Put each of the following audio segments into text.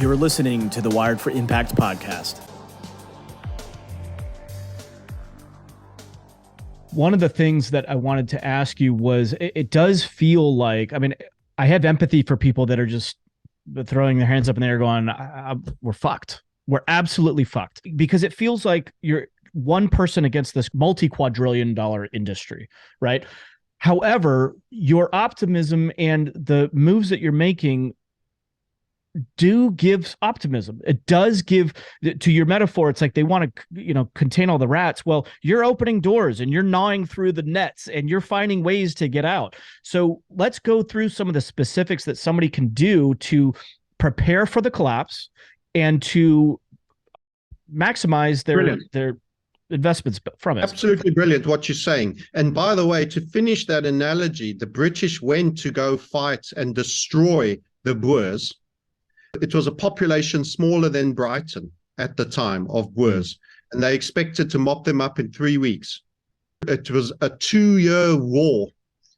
You're listening to the Wired for Impact podcast. One of the things that I wanted to ask you was, it does feel like, I mean, I have empathy for people that are just throwing their hands up in the air going, we're fucked. We're absolutely fucked. Because it feels like you're one person against this multi-quadrillion-dollar industry, right? However, your optimism and the moves that you're making do give optimism. It does give, to your metaphor, it's like they want to, contain all the rats. Well, you're opening doors and you're gnawing through the nets and you're finding ways to get out. So let's go through some of the specifics that somebody can do to prepare for the collapse and to maximize their investments from it. Absolutely brilliant what you're saying. And by the way, to finish that analogy, the British went to go fight and destroy the Boers. It was a population smaller than Brighton at the time of Boers, and they expected to mop them up in 3 weeks. It was a 2-year war.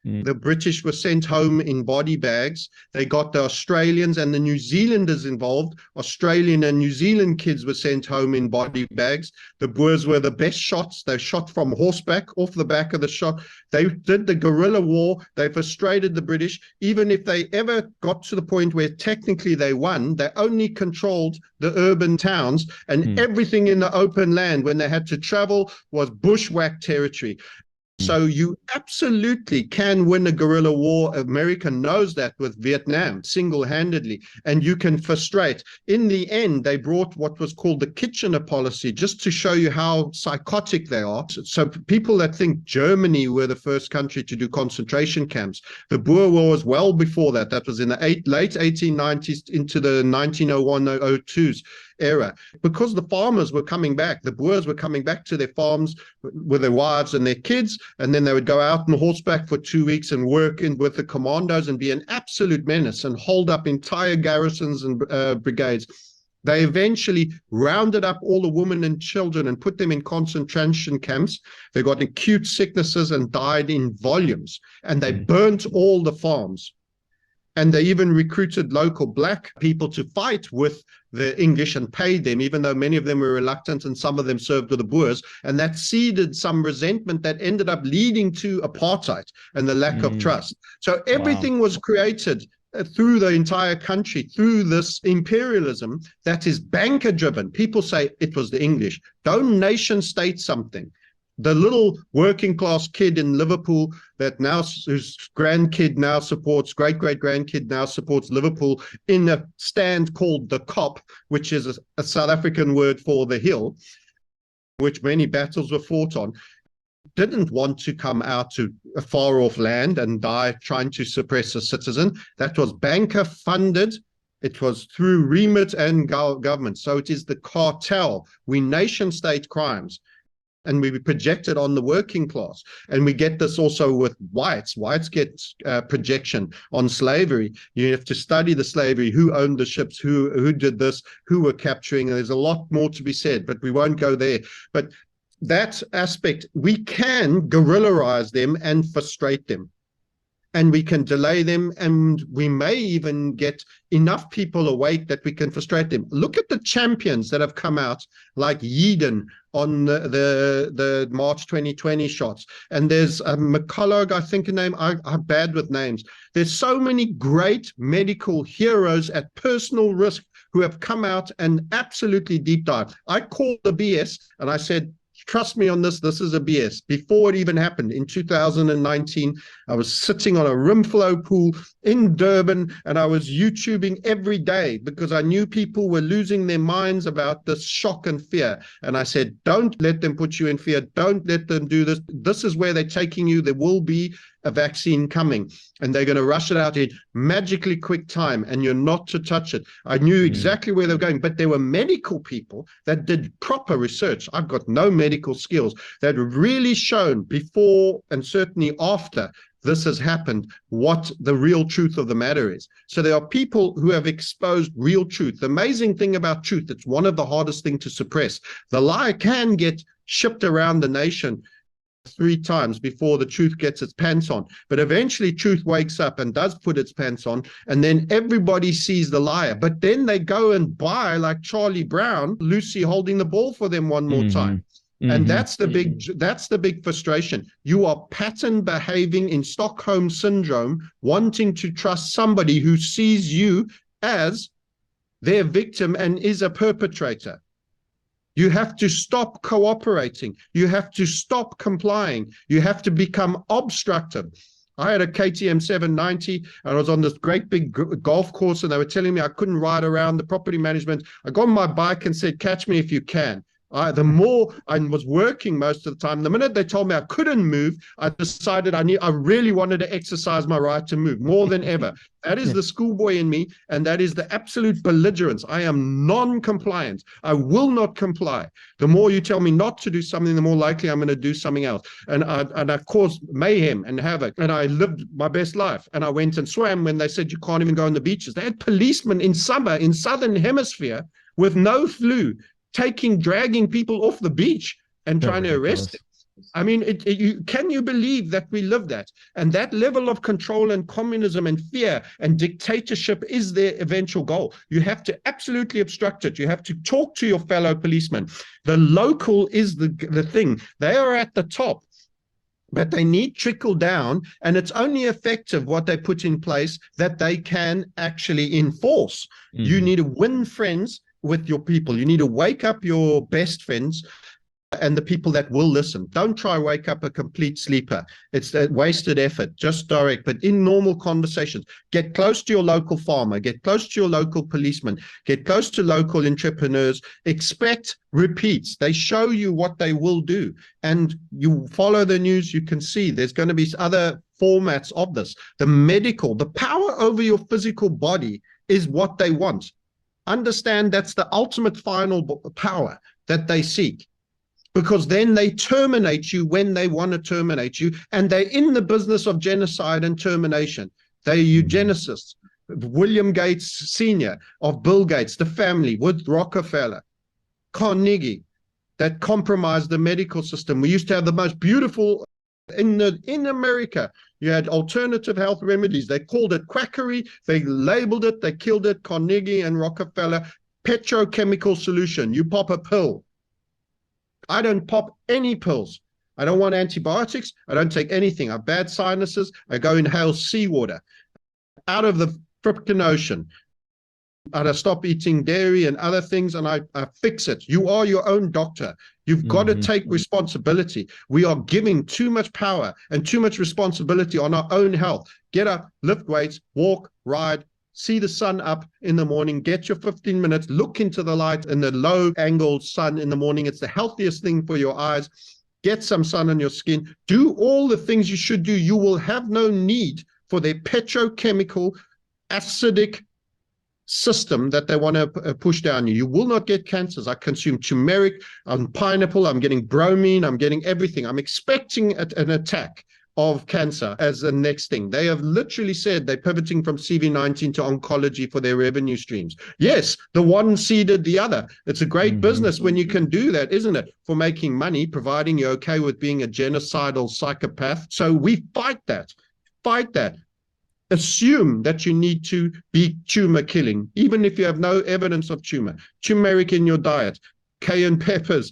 The British were sent home in body bags. They got the Australians and the New Zealanders involved. Australian and New Zealand kids were sent home in body bags. The Boers were the best shots. They shot from horseback, off the back of the shot. They did the guerrilla war. They frustrated the British. Even if they ever got to the point where technically they won, they only controlled the urban towns, and everything in the open land when they had to travel was bushwhack territory. So you absolutely can win a guerrilla war. America knows that with Vietnam single-handedly, and you can frustrate. In the end, they brought what was called the Kitchener policy, just to show you how psychotic they are. So people that think Germany were the first country to do concentration camps, the Boer War was well before that. That was in the late 1890s into the 1901-02s. era, because the farmers were coming back, the Boers were coming back to their farms with their wives and their kids, and then they would go out on horseback for 2 weeks and work in with the commandos and be an absolute menace and hold up entire garrisons and brigades. They eventually rounded up all the women and children and put them in concentration camps. They got acute sicknesses and died in volumes, and they burnt all the farms. And they even recruited local black people to fight with the English and paid them, even though many of them were reluctant and some of them served with the Boers. And that seeded some resentment that ended up leading to apartheid and the lack of trust. So everything was created through the entire country, through this imperialism that is banker driven. People say it was the English. Don't nation state something. The little working class kid in Liverpool that now, whose grandkid now supports, great-great-grandkid now supports Liverpool in a stand called the Kop, which is a South African word for the hill, which many battles were fought on, didn't want to come out to a far-off land and die trying to suppress a citizen. That was banker funded. It was through remit and government. So it is the cartel. We nation state crimes. And we project it on the working class. And we get this also with whites. Whites get projection on slavery. You have to study the slavery, who owned the ships, who did this, who were capturing. There's a lot more to be said, but we won't go there. But that aspect, we can guerrillarize them and frustrate them. And we can delay them, and we may even get enough people awake that we can frustrate them. Look at the champions that have come out, like Yeadon on the March 2020 shots. And there's McCullough, I think a name, I'm bad with names. There's so many great medical heroes at personal risk who have come out and absolutely deep dive. I called the BS and I said, trust me on this, this is a BS. Before it even happened in 2019, I was sitting on a rim flow pool in Durban and I was YouTubing every day because I knew people were losing their minds about this shock and fear. And I said, don't let them put you in fear. Don't let them do this. This is where they're taking you. There will be a vaccine coming and they're going to rush it out in magically quick time and you're not to touch it. I knew exactly where they were going, but there were medical people that did proper research. I've got no medical skills that really shown before and certainly after this has happened what the real truth of the matter is. So there are people who have exposed real truth. The amazing thing about truth, it's one of the hardest things to suppress. The lie can get shipped around the nation 3 times before the truth gets its pants on. But eventually truth wakes up and does put its pants on, and then everybody sees the liar. But then they go and buy, like Charlie Brown, Lucy holding the ball for them one more time. And that's the big frustration. You are pattern behaving in Stockholm Syndrome, wanting to trust somebody who sees you as their victim and is a perpetrator. You have to stop cooperating. You have to stop complying. You have to become obstructive. I had a KTM 790 and I was on this great big golf course, and they were telling me I couldn't ride around the property management. I got on my bike and said, catch me if you can. The more I was working most of the time, the minute they told me I couldn't move, I decided I really wanted to exercise my right to move more than ever. That is the schoolboy in me, and that is the absolute belligerence. I am non-compliant. I will not comply. The more you tell me not to do something, the more likely I'm going to do something else. And I caused mayhem and havoc, and I lived my best life. And I went and swam when they said you can't even go on the beaches. They had policemen in summer in Southern Hemisphere with no flu, dragging people off the beach and trying to arrest them. I mean, can you believe that we live that? And that level of control and communism and fear and dictatorship is their eventual goal. You have to absolutely obstruct it. You have to talk to your fellow policemen. The local is the thing. They are at the top, but they need trickle down, and it's only effective what they put in place that they can actually enforce. You need to win friends with your people. You need to wake up your best friends and the people that will listen. Don't try wake up a complete sleeper. It's a wasted effort. Just direct, but in normal conversations, get close to your local farmer, get close to your local policeman, get close to local entrepreneurs. Expect repeats. They show you what they will do, and you follow the news. You can see there's going to be other formats of this. The power over your physical body is what they want. Understand that's the ultimate final power that they seek, because then they terminate you when they want to terminate you, and they're in the business of genocide and termination. They're eugenicists. William Gates Sr. of Bill Gates, the family with Rockefeller, Carnegie, that compromised the medical system. We used to have the most beautiful in America. You had alternative health remedies. They called it quackery. They labeled it. They killed it. Carnegie and Rockefeller. Petrochemical solution. You pop a pill. I don't pop any pills. I don't want antibiotics. I don't take anything. I have bad sinuses. I go inhale seawater out of the frickin' ocean. And I stop eating dairy and other things, and I fix it. You are your own doctor. You've got to take responsibility. We are giving too much power and too much responsibility on our own health. Get up, lift weights, walk, ride, see the sun up in the morning, get your 15 minutes, look into the light in the low angle sun in the morning. It's the healthiest thing for your eyes. Get some sun on your skin. Do all the things you should do. You will have no need for their petrochemical, acidic system that they want to push down you. You will not get cancers. I consume turmeric, pineapple, I'm getting bromine, I'm getting everything. I'm expecting an attack of cancer as the next thing. They have literally said they're pivoting from CV19 to oncology for their revenue streams. Yes, the one seeded the other. It's a great business when you can do that, isn't it? For making money, providing you're okay with being a genocidal psychopath. So we fight that. Fight that. Assume that you need to be tumor killing, even if you have no evidence of tumor. Turmeric in your diet, cayenne peppers,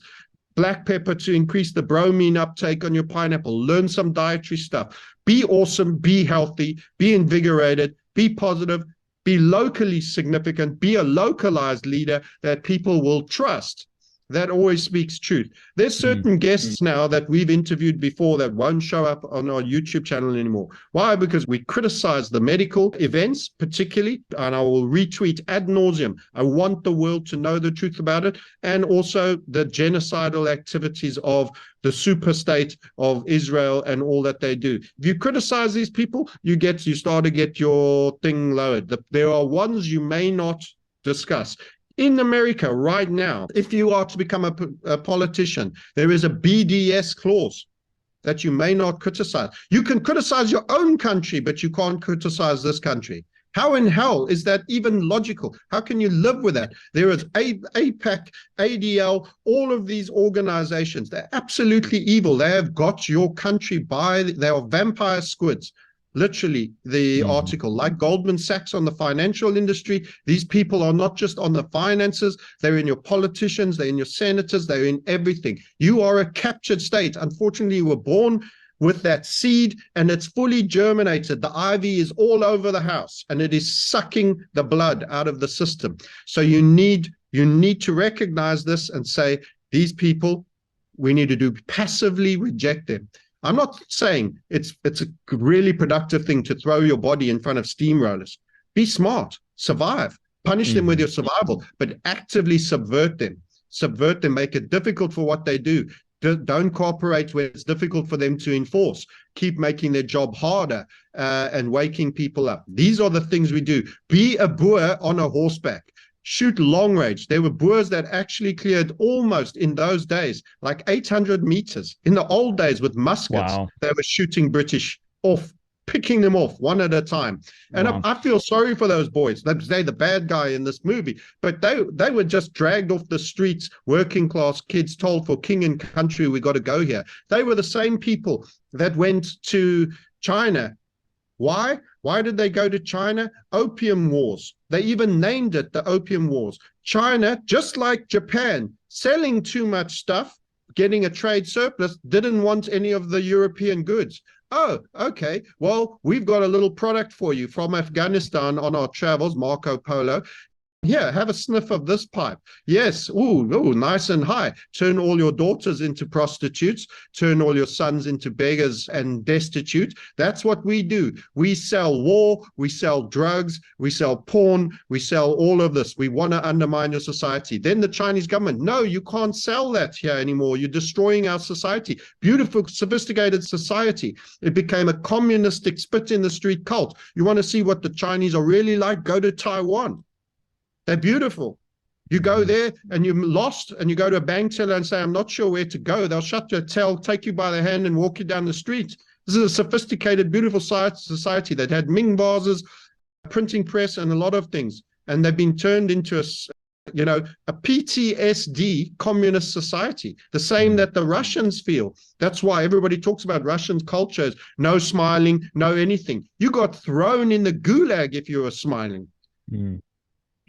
black pepper to increase the bromine uptake on your pineapple. Learn some dietary stuff. Be awesome, be healthy, be invigorated, be positive, be locally significant, be a localized leader that people will trust. That always speaks truth. There's certain guests now that we've interviewed before that won't show up on our YouTube channel anymore. Why? Because we criticize the medical events particularly, and I will retweet ad nauseum. I want the world to know the truth about it, and also the genocidal activities of the super state of Israel and all that they do. If you criticize these people, you start to get your thing lowered. There are ones you may not discuss. In America right now, if you are to become a politician, there is a BDS clause that you may not criticize. You can criticize your own country, but you can't criticize this country. How in hell is that even logical? How can you live with that? There is APAC, ADL, all of these organizations. They're absolutely evil. They have got your country they are vampire squids. Literally, the article, like Goldman Sachs on the financial industry, these people are not just on the finances, they're in your politicians, they're in your senators, they're in everything. You are a captured state. Unfortunately, you were born with that seed and it's fully germinated. The ivy is all over the house and it is sucking the blood out of the system. So you need to recognize this and say, these people, we need to do passively reject them. I'm not saying it's a really productive thing to throw your body in front of steamrollers. Be smart, survive, punish them with your survival, but actively subvert them, make it difficult for what they do. Don't cooperate when it's difficult for them to enforce. Keep making their job harder and waking people up. These are the things we do. Be a Boer on a horseback. Shoot long range. There were Boers that actually cleared almost in those days, like 800 meters. In the old days with muskets, they were shooting British off, picking them off one at a time. And I feel sorry for those boys. They're the bad guy in this movie, but they were just dragged off the streets, working class kids told for king and country, we got to go here. They were the same people that went to China. Why? Why did they go to China? Opium Wars. They even named it the Opium Wars. China, just like Japan, selling too much stuff, getting a trade surplus, didn't want any of the European goods. Oh, okay. Well, we've got a little product for you from Afghanistan on our travels, Marco Polo. Here, have a sniff of this pipe. Yes, ooh, nice and high. Turn all your daughters into prostitutes. Turn all your sons into beggars and destitute. That's what we do. We sell war. We sell drugs. We sell porn. We sell all of this. We want to undermine your society. Then the Chinese government, no, you can't sell that here anymore. You're destroying our society. Beautiful, sophisticated society. It became a communistic spit in the street cult. You want to see what the Chinese are really like? Go to Taiwan. They're beautiful. You go there and you're lost and you go to a bank teller and say, I'm not sure where to go. They'll shut your till, take you by the hand and walk you down the street. This is a sophisticated, beautiful society that had Ming vases, a printing press and a lot of things. And they've been turned into a PTSD communist society, the same that the Russians feel. That's why everybody talks about Russian cultures, no smiling, no anything. You got thrown in the gulag if you were smiling.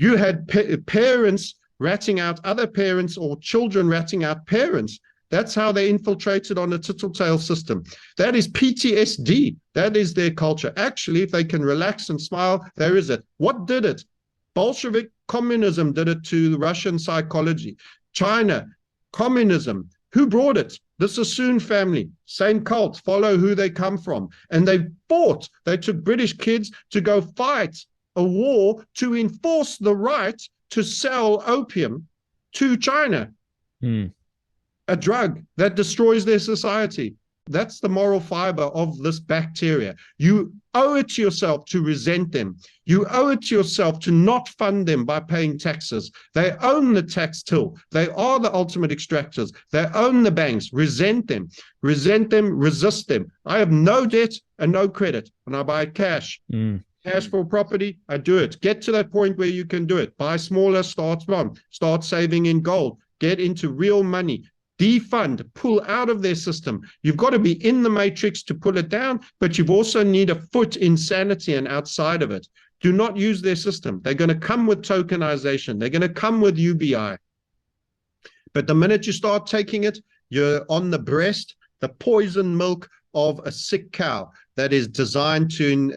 You had parents ratting out other parents or children ratting out parents. That's how they infiltrated on a tattletale system. That is PTSD. That is their culture. Actually, if they can relax and smile, there is it. What did it? Bolshevik communism did it to Russian psychology. China, communism. Who brought it? The Sassoon family. Same cult. Follow who they come from. And they fought. They took British kids to go fight a war to enforce the right to sell opium to China, a drug that destroys their society. That's the moral fiber of this bacteria. You owe it to yourself to resent them. You owe it to yourself to not fund them by paying taxes. They own the tax till. They are the ultimate extractors. They own the banks. Resent them, resist them. I have no debt and no credit, and I buy cash. Cash for property, I do it. Get to that point where you can do it. Buy smaller, start small. Start saving in gold. Get into real money. Defund, pull out of their system. You've got to be in the matrix to pull it down, but you've also need a foot in sanity and outside of it. Do not use their system. They're going to come with tokenization. They're going to come with UBI. But the minute you start taking it, you're on the breast, the poison milk of a sick cow that is designed to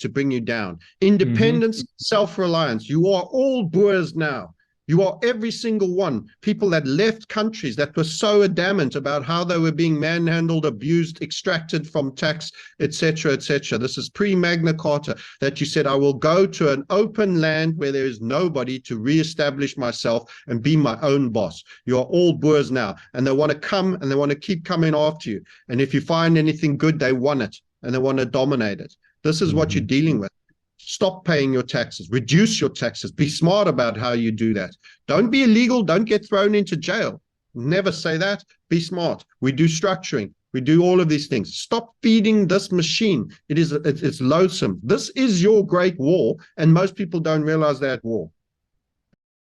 bring you down. Independence, self-reliance. You are all Boers now. You are every single one. People that left countries that were so adamant about how they were being manhandled, abused, extracted from tax, etc., etc. This is pre-Magna Carta that you said, I will go to an open land where there is nobody to reestablish myself and be my own boss. You are all Boers now. And they want to come and they want to keep coming after you. And if you find anything good, they want it and they want to dominate it. This is what you're dealing with. Stop paying your taxes. Reduce your taxes. Be smart about how you do that. Don't be illegal. Don't get thrown into jail. Never say that. Be smart. We do structuring. We do all of these things. Stop feeding this machine. It's loathsome. This is your great war, and most people don't realize they're at war.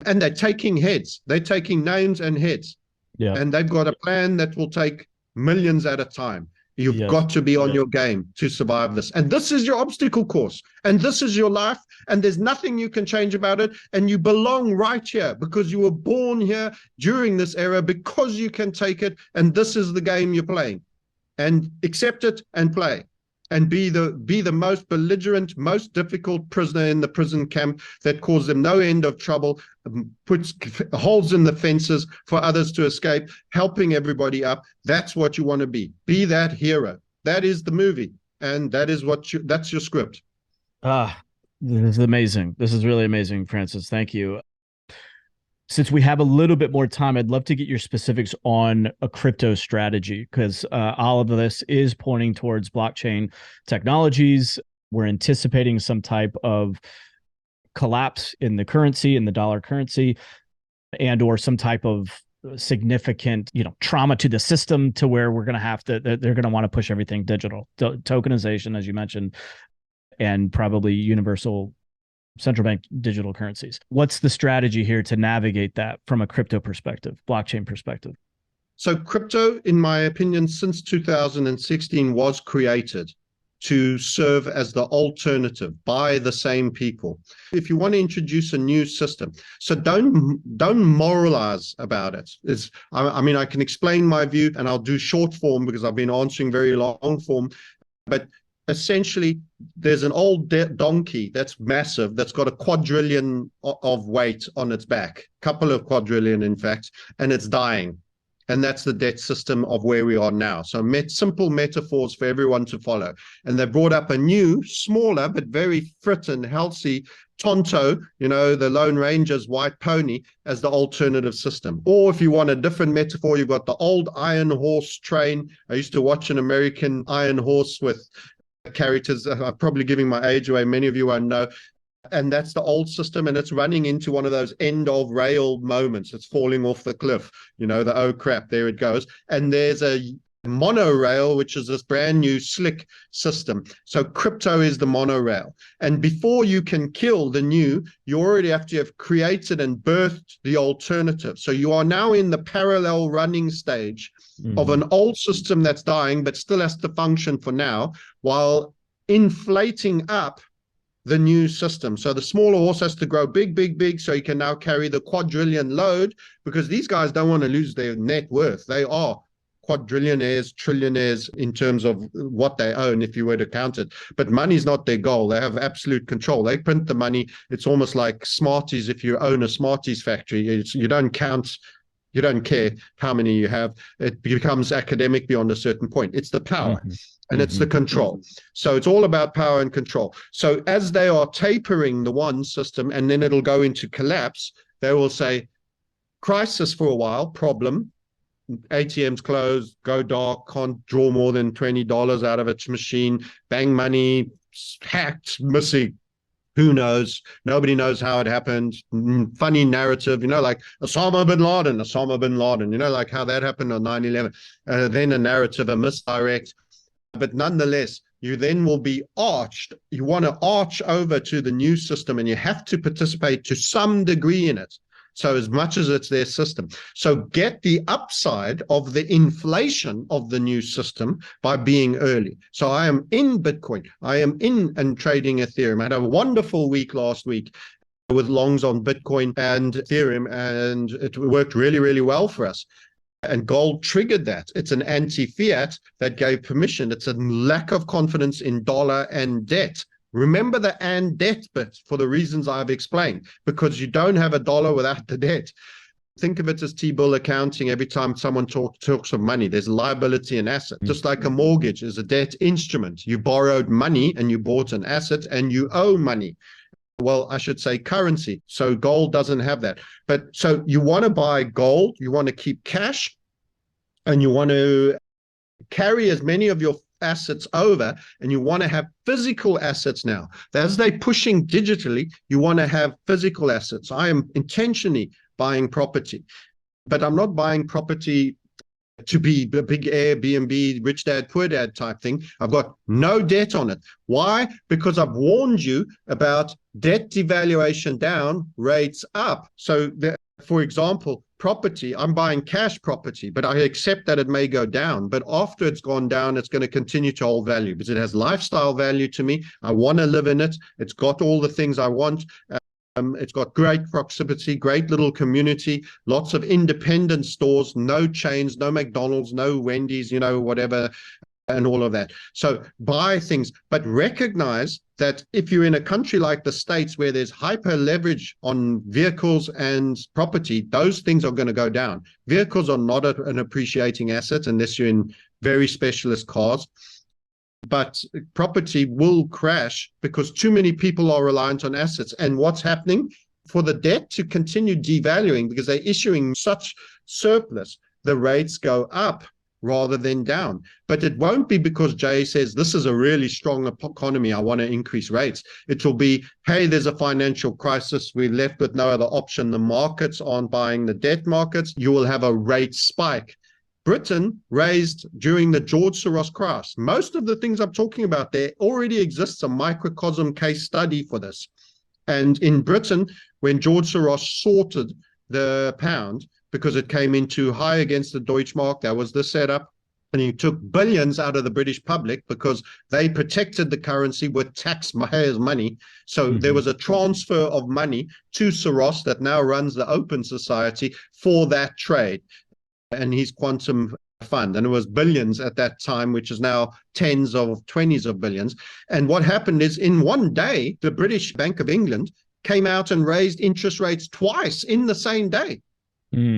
And they're taking heads. They're taking names and heads. Yeah. And they've got a plan that will take millions at a time. You've got to be on your game to survive this. And this is your obstacle course. And this is your life. And there's nothing you can change about it. And you belong right here because you were born here during this era, because you can take it. And this is the game you're playing. And accept it and play. And be the most belligerent, most difficult prisoner in the prison camp that caused them no end of trouble, puts holes in the fences for others to escape, helping everybody up. That's what you want to be. Be that hero. That is the movie. And that is that's your script. This is amazing. This is really amazing, Francis. Thank you. Since we have a little bit more time, I'd love to get your specifics on a crypto strategy, because all of this is pointing towards blockchain technologies. We're anticipating some type of collapse in the currency, in the dollar currency, and or some type of significant, trauma to the system to where we're going to have to, they're going to want to push everything digital, tokenization, as you mentioned, and probably universal central bank digital currencies. What's the strategy here to navigate that from a crypto perspective, blockchain perspective? So crypto, in my opinion, since 2016 was created to serve as the alternative by the same people. If you want to introduce a new system, so don't moralize about it. I can explain my view, and I'll do short form because I've been answering very long form, but essentially, there's an old donkey that's massive, that's got a quadrillion of weight on its back, couple of quadrillion, in fact, and it's dying. And that's the debt system of where we are now. So simple metaphors for everyone to follow. And they brought up a new, smaller, but very fit and healthy Tonto, the Lone Ranger's white pony, as the alternative system. Or if you want a different metaphor, you've got the old iron horse train. I used to watch an American iron horse with characters. I'm probably giving my age away. Many of you won't know. And that's the old system, and it's running into one of those end of rail moments. It's falling off the cliff, the oh crap, there it goes. And there's a monorail, which is this brand new slick system. So crypto is the monorail. And before you can kill the new, you already have to have created and birthed the alternative. So you are now in the parallel running stage of an old system that's dying, but still has to function for now, while inflating up the new system. So the smaller horse has to grow big, big, big, so you can now carry the quadrillion load, because these guys don't want to lose their net worth. They are quadrillionaires, trillionaires in terms of what they own, if you were to count it. But money's not their goal. They have absolute control. They print the money. It's almost like Smarties. If you own a Smarties factory, you don't count. You don't care how many you have. It becomes academic beyond a certain point. It's the power. And it's the control. So it's all about power and control. So as they are tapering the one system, and then it'll go into collapse, they will say, crisis for a while, problem, ATMs closed, go dark, can't draw more than $20 out of its machine, bang money, hacked, missing. Who knows? Nobody knows how it happened. Funny narrative, like Osama bin Laden, like how that happened on 9/11. Then a narrative, a misdirect. But nonetheless, you then will be arched. You want to arch over to the new system, and you have to participate to some degree in it. So as much as it's their system. So get the upside of the inflation of the new system by being early. So I am in Bitcoin. I am in and trading Ethereum. I had a wonderful week last week with longs on Bitcoin and Ethereum, and it worked really, really well for us. And gold triggered that. It's an anti-fiat that gave permission. It's a lack of confidence in dollar and debt. Remember the and debt bit for the reasons I've explained, because you don't have a dollar without the debt. Think of it as T-bill accounting. Every time someone talks of money, there's liability and asset. Just like a mortgage is a debt instrument. You borrowed money and you bought an asset, and you owe money. Well, I should say currency. So gold doesn't have that. But so you want to buy gold, you want to keep cash, and you want to carry as many of your assets over, and you want to have physical assets now. As they're pushing digitally, you want to have physical assets. I am intentionally buying property, but I'm not buying property to be a big Airbnb, rich dad, poor dad type thing. I've got no debt on it. Why? Because I've warned you about debt devaluation down, rates up. So, for example, property, I'm buying cash property, but I accept that it may go down. But after it's gone down, it's going to continue to hold value because it has lifestyle value to me. I want to live in it. It's got all the things I want. It's got great proximity, great little community, lots of independent stores, no chains, no McDonald's, no Wendy's, whatever, and all of that. So buy things, but recognize that if you're in a country like the States where there's hyper leverage on vehicles and property, those things are going to go down. Vehicles are not an appreciating asset unless you're in very specialist cars. But property will crash because too many people are reliant on assets. And what's happening? For the debt to continue devaluing because they're issuing such surplus, the rates go up rather than down. But it won't be because Jay says, this is a really strong economy, I want to increase rates. It will be, hey, there's a financial crisis. We're left with no other option. The markets aren't buying the debt markets. You will have a rate spike. Britain raised during the George Soros crash. Most of the things I'm talking about there already exists a microcosm case study for this. And in Britain, when George Soros sorted the pound because it came in too high against the Deutschmark, that was the setup. And he took billions out of the British public because they protected the currency with taxpayers' money. So there was a transfer of money to Soros that now runs the Open Society for that trade and his quantum fund. And it was billions at that time, which is now tens of 20s of billions. And what happened is in one day, the British Bank of England came out and raised interest rates twice in the same day.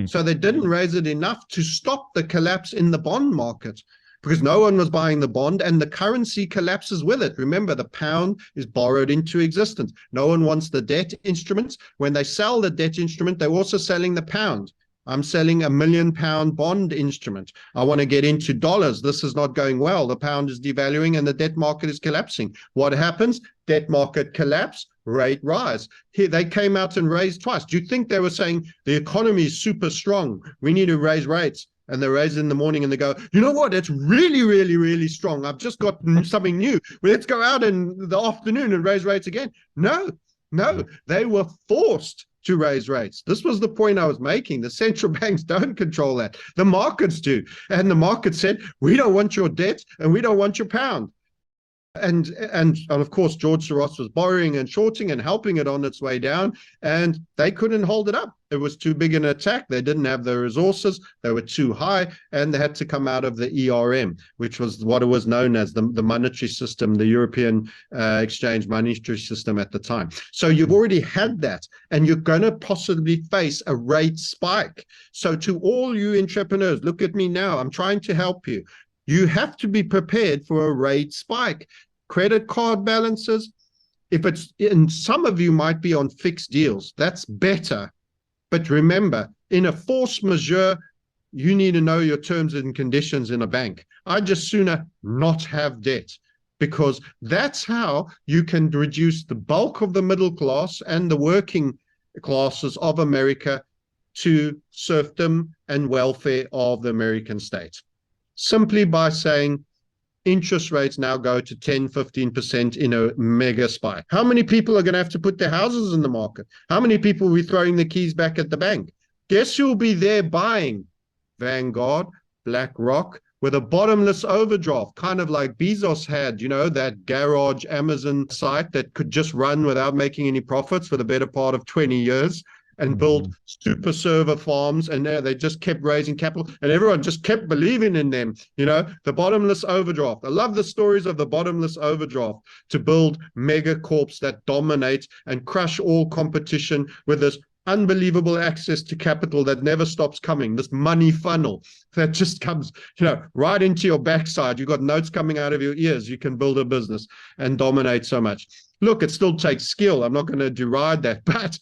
So they didn't raise it enough to stop the collapse in the bond market because no one was buying the bond and the currency collapses with it. Remember, the pound is borrowed into existence. No one wants the debt instruments. When they sell the debt instrument, they're also selling the pound. I'm selling £1 million bond instrument. I want to get into dollars. This is not going well. The pound is devaluing and the debt market is collapsing. What happens? Debt market collapse, rate rise. Here they came out and raised twice. Do you think they were saying the economy is super strong? We need to raise rates. And they raise it in the morning and they go, you know what? It's really, really, really strong. I've just got something new. Well, let's go out in the afternoon and raise rates again. No, they were forced to raise rates. This was the point I was making. The central banks don't control that. The markets do. And the market said, we don't want your debt and we don't want your pound. And of course, George Soros was borrowing and shorting and helping it on its way down, and they couldn't hold it up. It was too big an attack. They didn't have the resources. They were too high, and they had to come out of the ERM, which was what it was known as the monetary system, the European exchange monetary system at the time. So you've already had that, and you're going to possibly face a rate spike. So to all you entrepreneurs, look at me now. I'm trying to help you. You have to be prepared for a rate spike. Credit card balances, and some of you might be on fixed deals. That's better. But remember, in a force majeure, you need to know your terms and conditions in a bank. I'd just sooner not have debt because that's how you can reduce the bulk of the middle class and the working classes of America to serfdom and welfare of the American state. Simply by saying interest rates now go to 10, 15% in a mega spike. How many people are going to have to put their houses in the market? How many people will be throwing the keys back at the bank? Guess who'll be there buying? Vanguard, BlackRock, with a bottomless overdraft, kind of like Bezos had, that garage Amazon site that could just run without making any profits for the better part of 20 years. And built super server farms, and they just kept raising capital, and everyone just kept believing in them. The bottomless overdraft. I love the stories of the bottomless overdraft to build mega corps that dominate and crush all competition with this unbelievable access to capital that never stops coming, this money funnel that just comes, right into your backside. You've got notes coming out of your ears. You can build a business and dominate so much. Look, it still takes skill. I'm not going to deride that, but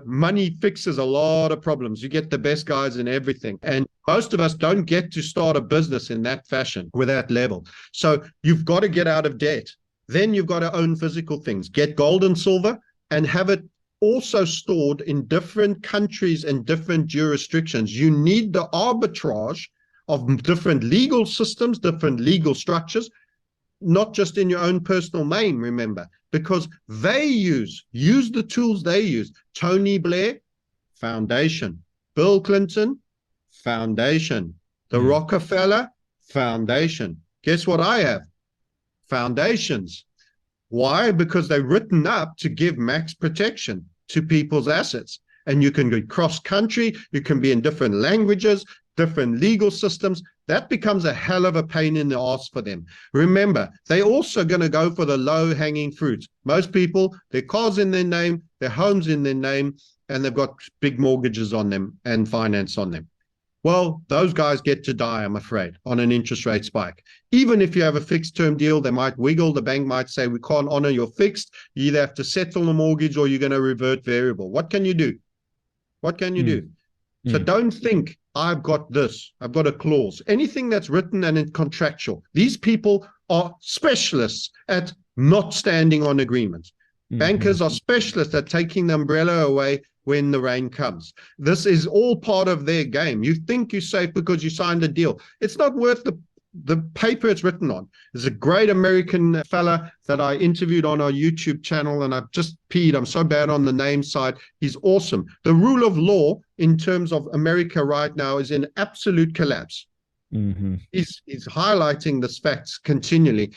money fixes a lot of problems. You get the best guys in everything. And most of us don't get to start a business in that fashion with that level. So you've got to get out of debt. Then you've got to own physical things. Get gold and silver and have it also stored in different countries and different jurisdictions. You need the arbitrage of different legal systems, different legal structures, not just in your own personal name, remember, because they use the tools they use. Tony Blair, foundation. Bill Clinton, foundation. The Rockefeller, foundation. Guess what I have? Foundations. Why? Because they're written up to give max protection to people's assets. And you can go cross-country, you can be in different languages, different legal systems. That becomes a hell of a pain in the ass for them. Remember, they're also going to go for the low-hanging fruit. Most people, their cars in their name, their homes in their name, and they've got big mortgages on them and finance on them. Well, those guys get to die, I'm afraid, on an interest rate spike. Even if you have a fixed term deal, they might wiggle. The bank might say, we can't honor your fixed. You either have to settle the mortgage or you're going to revert variable. What can you do? What can you do? So don't think, I've got this, I've got a clause. Anything that's written and in contractual. These people are specialists at not standing on agreements. Bankers are specialists at taking the umbrella away when the rain comes. This is all part of their game. You think you're safe because you signed a deal. It's not worth the paper it's written on. There's a great American fella that I interviewed on our YouTube channel, and I've just peed. I'm so bad on the name side. He's awesome. The rule of law in terms of America right now is in absolute collapse. He's highlighting this facts continually.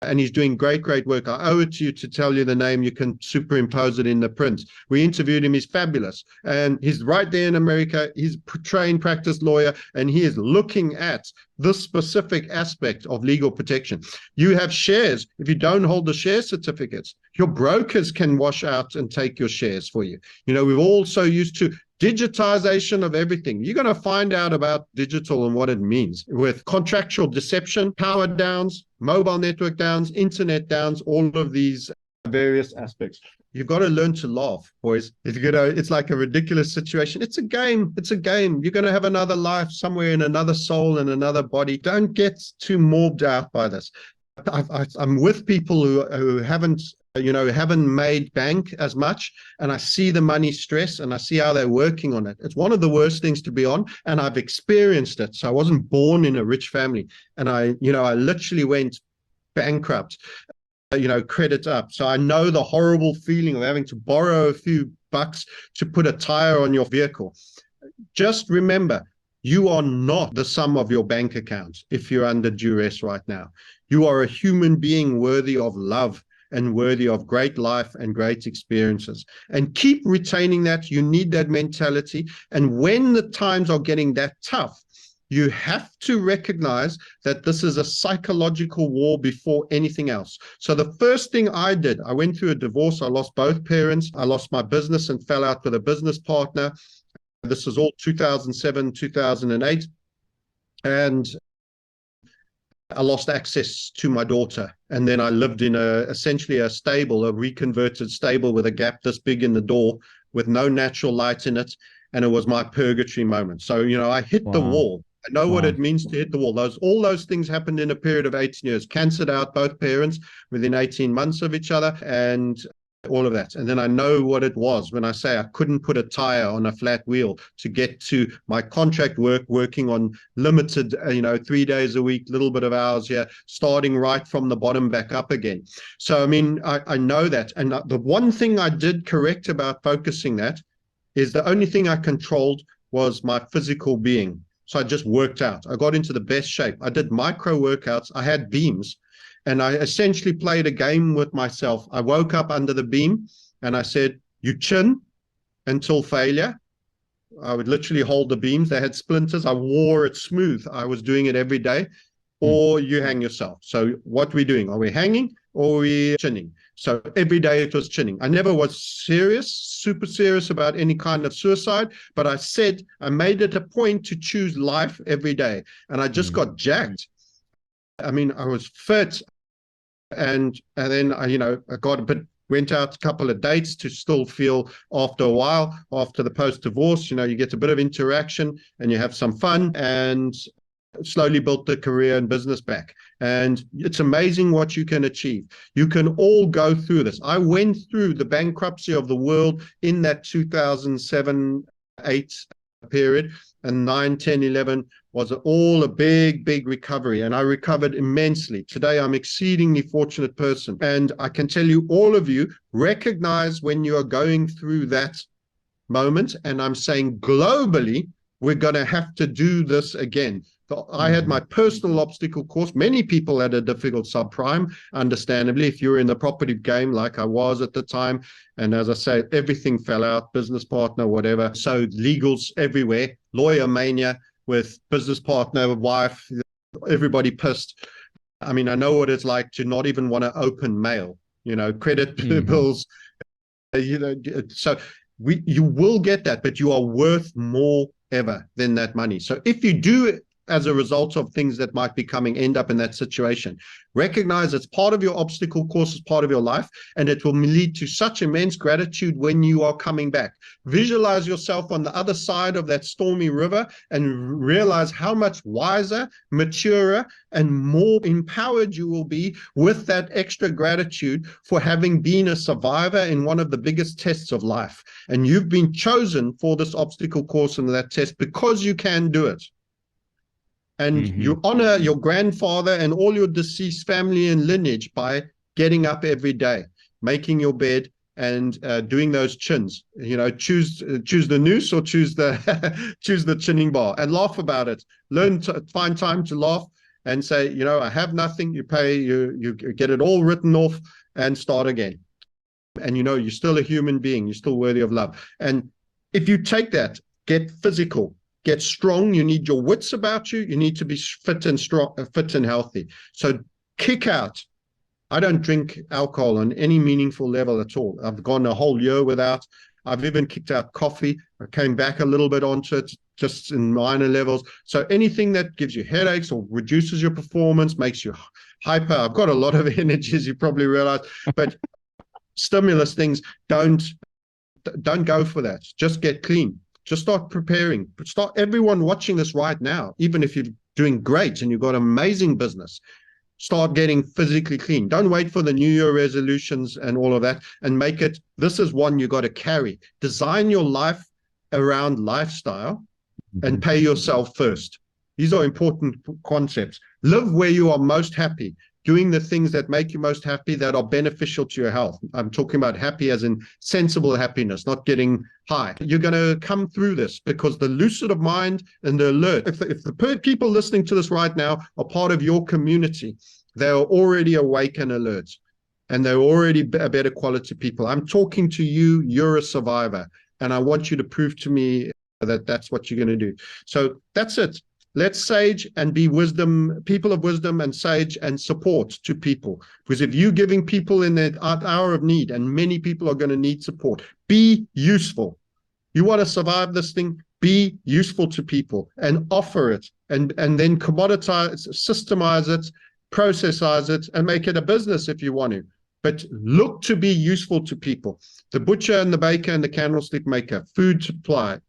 And he's doing great work. I owe it to you to tell you the name. You can superimpose it in the print. We interviewed him. He's fabulous. And he's right there in America. He's a trained practice lawyer, and he is looking at this specific aspect of legal protection. You have shares. If you don't hold the share certificates, your brokers can wash out and take your shares for you. You know, we've all so used to digitization of everything. You're going to find out about digital and what it means with contractual deception, power downs, mobile network downs, internet downs, all of these various aspects. You've got to learn to laugh, boys. If you're going to, it's like a ridiculous situation. It's a game. It's a game. You're going to have another life somewhere in another soul and another body. Don't get too morbed out by this. I'm with people who haven't made bank as much, and I see the money stress and I see how they're working on it. It's one of the worst things to be on, and I've experienced it. So I wasn't born in a rich family, and I literally went bankrupt, credit up. So I know the horrible feeling of having to borrow a few bucks to put a tire on your vehicle. Just remember, you are not the sum of your bank accounts if you're under duress right now. You are a human being worthy of love and worthy of great life and great experiences. And keep retaining that. You need that mentality. And when the times are getting that tough, you have to recognize that this is a psychological war before anything else. So the first thing I did, I went through a divorce. I lost both parents. I lost my business and fell out with a business partner. This was all 2007, 2008. And I lost access to my daughter. And then I lived in essentially a stable, a reconverted stable with a gap this big in the door with no natural light in it. And it was my purgatory moment. So, I hit the wall. I know what it means to hit the wall. All those things happened in a period of 18 years. Cancered out both parents within 18 months of each other and all of that. And then I know what it was when I say I couldn't put a tire on a flat wheel to get to my contract work, working on limited, 3 days a week, little bit of hours here, starting right from the bottom back up again. So, I know that. And the one thing I did correct about focusing that is the only thing I controlled was my physical being. So I just worked out. I got into the best shape. I did micro workouts. I had beams. And I essentially played a game with myself. I woke up under the beam and I said, you chin until failure. I would literally hold the beams. They had splinters. I wore it smooth. I was doing it every day. Or you hang yourself. So what are we doing? Are we hanging or are we chinning? So every day it was chinning. I never was super serious about any kind of suicide, but I made it a point to choose life every day. And I just got jacked. I was fit, and then I got a bit, went out a couple of dates to still feel after a while, after the post-divorce, you get a bit of interaction and you have some fun, and slowly built the career and business back. And it's amazing what you can achieve. You can all go through this. I went through the bankruptcy of the world in that 2007, 8 period, and 9, 10, 11 was all a big recovery, and I recovered immensely. Today, I'm exceedingly fortunate person, and I can tell you, all of you recognize when you are going through that moment, and I'm saying globally, we're going to have to do this again. I had my personal obstacle course. Many people had a difficult subprime, understandably, if you were in the property game like I was at the time. And as I say, everything fell out, business partner, whatever. So legals everywhere, lawyer mania with business partner, wife, everybody pissed. I mean, I know what it's like to not even want to open mail, credit bills, so you will get that, but you are worth more ever than that money. So if you do, as a result of things that might be coming, end up in that situation, recognize it's part of your obstacle course, it's part of your life, and it will lead to such immense gratitude when you are coming back. Visualize yourself on the other side of that stormy river and realize how much wiser, maturer, and more empowered you will be with that extra gratitude for having been a survivor in one of the biggest tests of life. And you've been chosen for this obstacle course and that test because you can do it. And you honor your grandfather and all your deceased family and lineage by getting up every day, making your bed, and doing those chins. Choose the noose or choose the choose the chinning bar, and laugh about it. Learn to find time to laugh and say, I have nothing. You pay, you get it all written off, and start again. And you're still a human being. You're still worthy of love. And if you take that, get physical. Get strong. You need your wits about you. You need to be fit and strong, fit and healthy. So kick out. I don't drink alcohol on any meaningful level at all. I've gone a whole year without. I've even kicked out coffee. I came back a little bit onto it, just in minor levels. So anything that gives you headaches or reduces your performance, makes you hyper. I've got a lot of energy, as you probably realize, but stimulus things, don't go for that. Just get clean. Just start preparing. Start, everyone watching this right now, even if you're doing great and you've got amazing business, start getting physically clean. Don't wait for the New Year resolutions and all of that, and make it, this is one you got to carry. Design your life around lifestyle and pay yourself first. These are important concepts. Live where you are most happy, doing the things that make you most happy, that are beneficial to your health. I'm talking about happy as in sensible happiness, not getting high. You're going to come through this because the lucid of mind and the alert, if the people listening to this right now are part of your community, they're already awake and alert, and they're already a better quality people. I'm talking to you, you're a survivor, and I want you to prove to me that that's what you're going to do. So that's it. Let's sage and be wisdom, people of wisdom and sage and support to people. Because if you're giving people in that hour of need, and many people are going to need support, be useful. You want to survive this thing, be useful to people and offer it, and then commoditize, systemize it, processize it, and make it a business if you want to. But look to be useful to people. The butcher and the baker and the candlestick maker, food supply,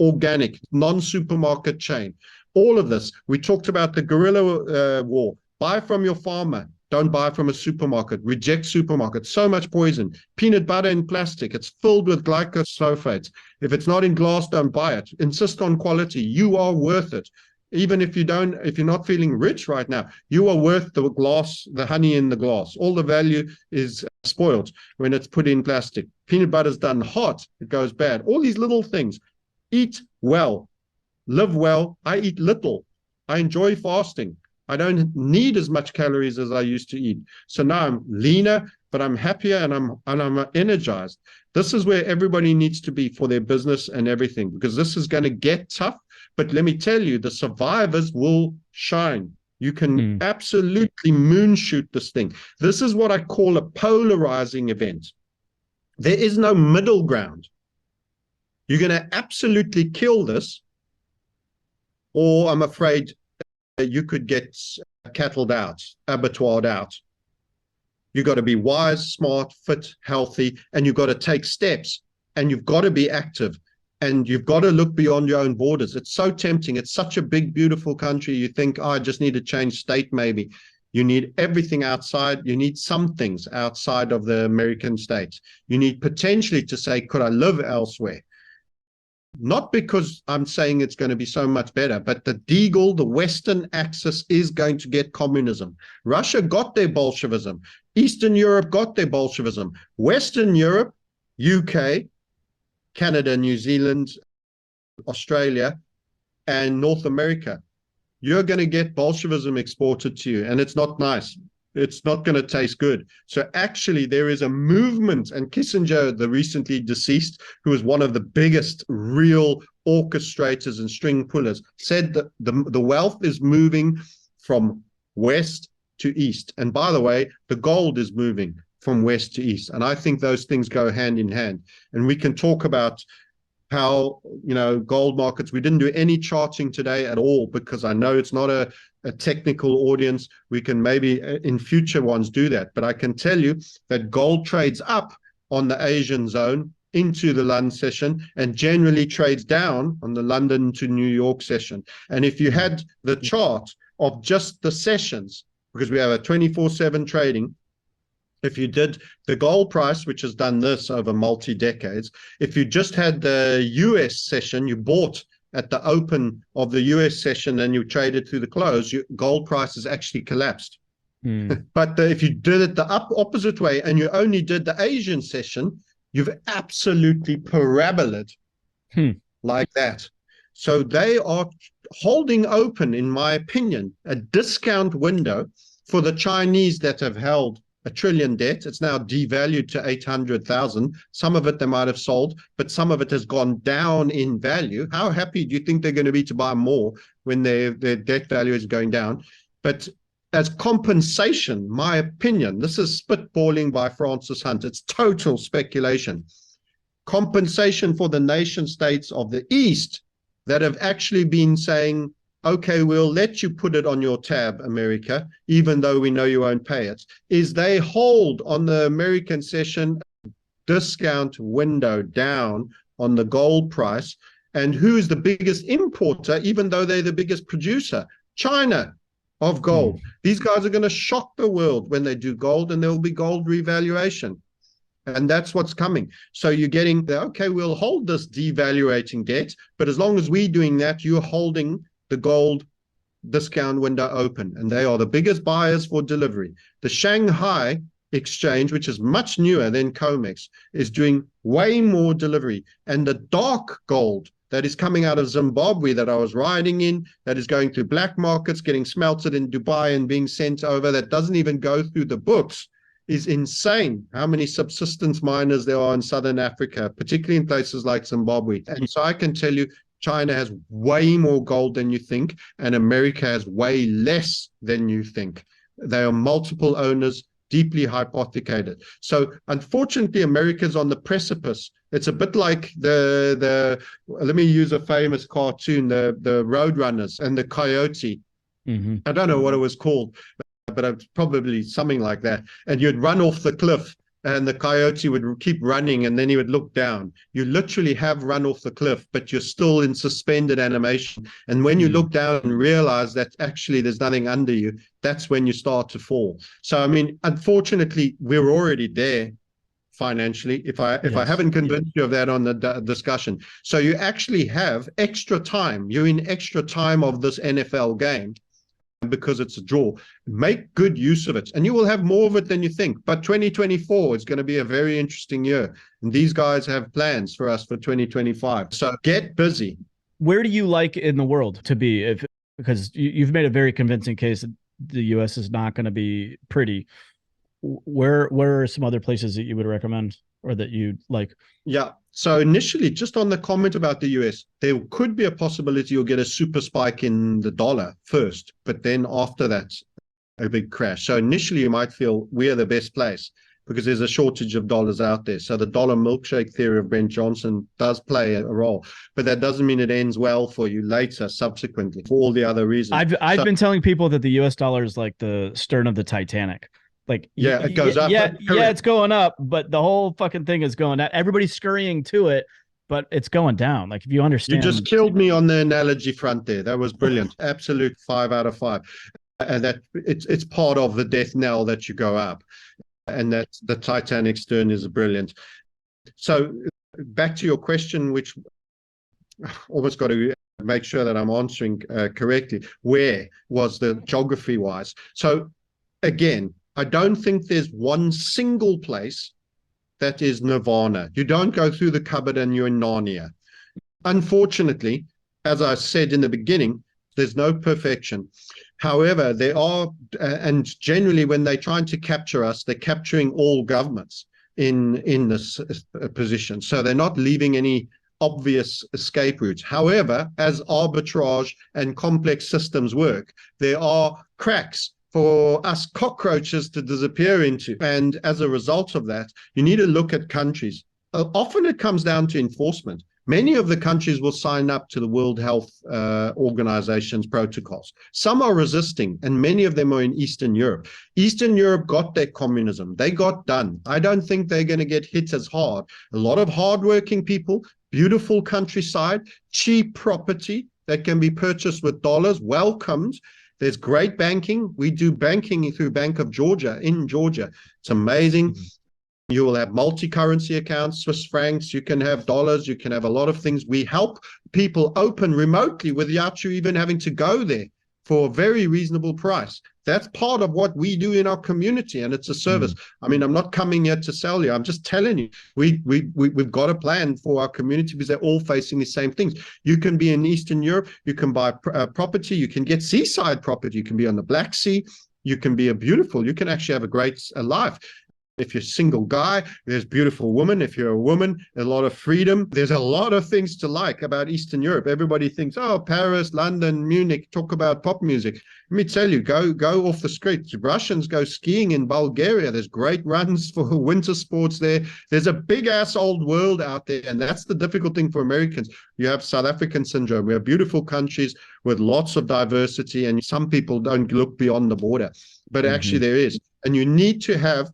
organic, non-supermarket chain. All of this, we talked about the guerrilla war. Buy from your farmer. Don't buy from a supermarket. Reject supermarkets. So much poison. Peanut butter in plastic. It's filled with glycosulfates. If it's not in glass, don't buy it. Insist on quality. You are worth it. Even if you're not feeling rich right now, you are worth the glass, the honey in the glass. All the value is spoiled when it's put in plastic. Peanut butter is done hot. It goes bad. All these little things. Eat well. Live well. I eat little. I enjoy fasting. I don't need as much calories as I used to eat. So now I'm leaner, but I'm happier and I'm energized. This is where everybody needs to be for their business and everything, because this is going to get tough. But let me tell you, the survivors will shine. You can absolutely moonshoot this thing. This is what I call a polarizing event. There is no middle ground. You're going to absolutely kill this, or I'm afraid you could get cattled out, abattoired out. You've got to be wise, smart, fit, healthy, and you've got to take steps, and you've got to be active, and you've got to look beyond your own borders. It's so tempting. It's such a big, beautiful country. You think, oh, I just need to change state maybe. You need everything outside. You need some things outside of the American states. You need potentially to say, could I live elsewhere? Not because I'm saying it's going to be so much better, but the Deagle, the Western axis, is going to get communism. Russia got their Bolshevism. Eastern Europe got their Bolshevism. Western Europe, UK, Canada, New Zealand, Australia, and North America, you're going to get Bolshevism exported to you, and it's not nice. It's not going to taste good. So actually, there is a movement, and Kissinger, the recently deceased, who was one of the biggest real orchestrators and string pullers, said that the wealth is moving from west to east. And by the way, the gold is moving from west to east. And I think those things go hand in hand. And we can talk about how, gold markets, we didn't do any charting today at all, because I know it's not a technical audience. We can maybe in future ones do that. But I can tell you that gold trades up on the Asian zone into the London session and generally trades down on the London to New York session. And if you had the chart of just the sessions, because we have a 24/7 trading, if you did the gold price, which has done this over multi-decades, if you just had the US session, you bought at the open of the US session and you traded through the close, your gold price has actually collapsed. But if you did it the opposite way and you only did the Asian session, you've absolutely parabolaed like that. So they are holding open, in my opinion, a discount window for the Chinese that have held $1 trillion debt. It's now devalued to 800,000. Some of it they might have sold, but some of it has gone down in value. How happy do you think they're going to be to buy more when their debt value is going down? But as compensation, my opinion, this is spitballing by Francis Hunt, it's total speculation. Compensation for the nation states of the East that have actually been saying, okay, we'll let you put it on your tab, America, even though we know you won't pay it, is they hold on the American session discount window down on the gold price. And who's the biggest importer, even though they're the biggest producer? China of gold. These guys are going to shock the world when they do gold, and there will be gold revaluation. And that's what's coming. So you're getting, okay, we'll hold this devaluating debt, but as long as we're doing that, you're holding the gold discount window open, and they are the biggest buyers for delivery. The Shanghai exchange, which is much newer than COMEX, is doing way more delivery. And the dark gold that is coming out of Zimbabwe that I was riding in, that is going through black markets, getting smelted in Dubai and being sent over, that doesn't even go through the books, is insane how many subsistence miners there are in Southern Africa, particularly in places like Zimbabwe. And so I can tell you, China has way more gold than you think, and America has way less than you think. They are multiple owners, deeply hypothecated. So unfortunately, America's on the precipice. It's a bit like let me use a famous cartoon, the Roadrunners and the Coyote. I don't know what it was called, but it's probably something like that. And you'd run off the cliff, and the coyote would keep running, and then he would look down. You literally have run off the cliff, but you're still in suspended animation. And when you look down and realize that actually there's nothing under you, that's when you start to fall. So, I mean, unfortunately, we're already there financially, if I haven't convinced you of that on the discussion. So you actually have extra time. You're in extra time of this NFL game, because it's a draw. Make good use of it, and you will have more of it than you think. But 2024 is going to be a very interesting year, and these guys have plans for us for 2025. So get busy. Where do you like in the world to be? Because you've made a very convincing case that the U.S. is not going to be pretty. Where are some other places that you would recommend, or that you like? Yeah. So initially, just on the comment about the US, there could be a possibility you'll get a super spike in the dollar first, but then after that, a big crash. So initially, you might feel we're the best place because there's a shortage of dollars out there. So the dollar milkshake theory of Brent Johnson does play a role, but that doesn't mean it ends well for you later, subsequently, for all the other reasons. I've been telling people that the US dollar is like the stern of the Titanic. Like, yeah, it goes up. Yeah, it's going up, but the whole fucking thing is going down. Everybody's scurrying to it, but it's going down. Like, if you understand. You just killed me on the analogy front there. That was brilliant. Absolute 5 out of 5. And that it's part of the death knell that you go up. And that the Titanic stern is brilliant. So back to your question, which almost got to make sure that I'm answering correctly. Where was the geography wise? So again, I don't think there's one single place that is nirvana. You don't go through the cupboard and you're in Narnia. Unfortunately, as I said in the beginning, there's no perfection. However, there are, and generally when they're trying to capture us, they're capturing all governments in this position. So they're not leaving any obvious escape routes. However, as arbitrage and complex systems work, there are cracks for us cockroaches to disappear into. And as a result of that, you need to look at countries. Often it comes down to enforcement. Many of the countries will sign up to the World Health Organization's protocols. Some are resisting, and many of them are in Eastern Europe. Eastern Europe got their communism. They got done. I don't think they're going to get hit as hard. A lot of hardworking people, beautiful countryside, cheap property that can be purchased with dollars, welcomed. There's great banking. We do banking through Bank of Georgia in Georgia. It's amazing. You will have multi-currency accounts, Swiss francs, you can have dollars, you can have a lot of things. We help people open remotely without you even having to go there for a very reasonable price. That's part of what we do in our community, and it's a service. I mean, I'm not coming here to sell you. I'm just telling you, we've got a plan for our community because they're all facing the same things. You can be in Eastern Europe, you can buy property, you can get seaside property, you can be on the Black Sea, you can be you can actually have a great life. If you're a single guy, there's beautiful women. If you're a woman, a lot of freedom. There's a lot of things to like about Eastern Europe. Everybody thinks, oh, Paris, London, Munich, talk about pop music. Let me tell you, go off the streets. Russians go skiing in Bulgaria. There's great runs for winter sports there. There's a big-ass old world out there, and that's the difficult thing for Americans. You have South African syndrome. We have beautiful countries with lots of diversity, and some people don't look beyond the border. But actually there is. And you need to have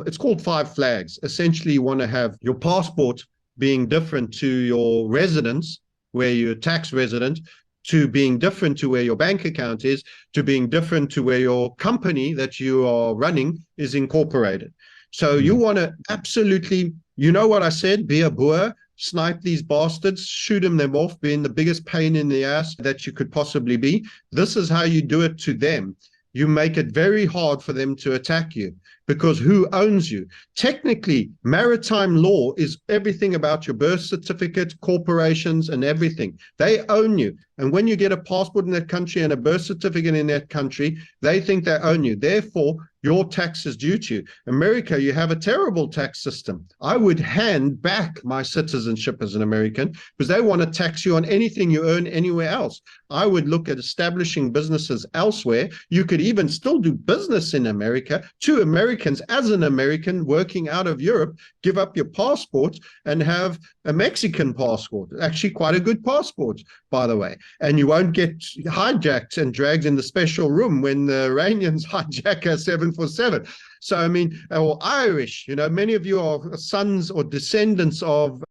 it's called 5 flags. Essentially, you want to have your passport being different to your residence, where you're a tax resident, to being different to where your bank account is, to being different to where your company that you are running is incorporated. So you want to absolutely, you know what I said, be a Boer, snipe these bastards, shoot them off, being the biggest pain in the ass that you could possibly be. This is how you do it to them. You make it very hard for them to attack you, because who owns you? Technically, maritime law is everything about your birth certificate, corporations, and everything. They own you. And when you get a passport in that country and a birth certificate in that country, they think they own you. Therefore, your tax is due to you. America, you have a terrible tax system. I would hand back my citizenship as an American because they want to tax you on anything you earn anywhere else. I would look at establishing businesses elsewhere. You could even still do business in America. To Americans, as an American working out of Europe, give up your passport and have a Mexican passport. Actually, quite a good passport, by the way. And you won't get hijacked and dragged in the special room when the Iranians hijack a 747. So, I mean, or Irish, you know, many of you are sons or descendants of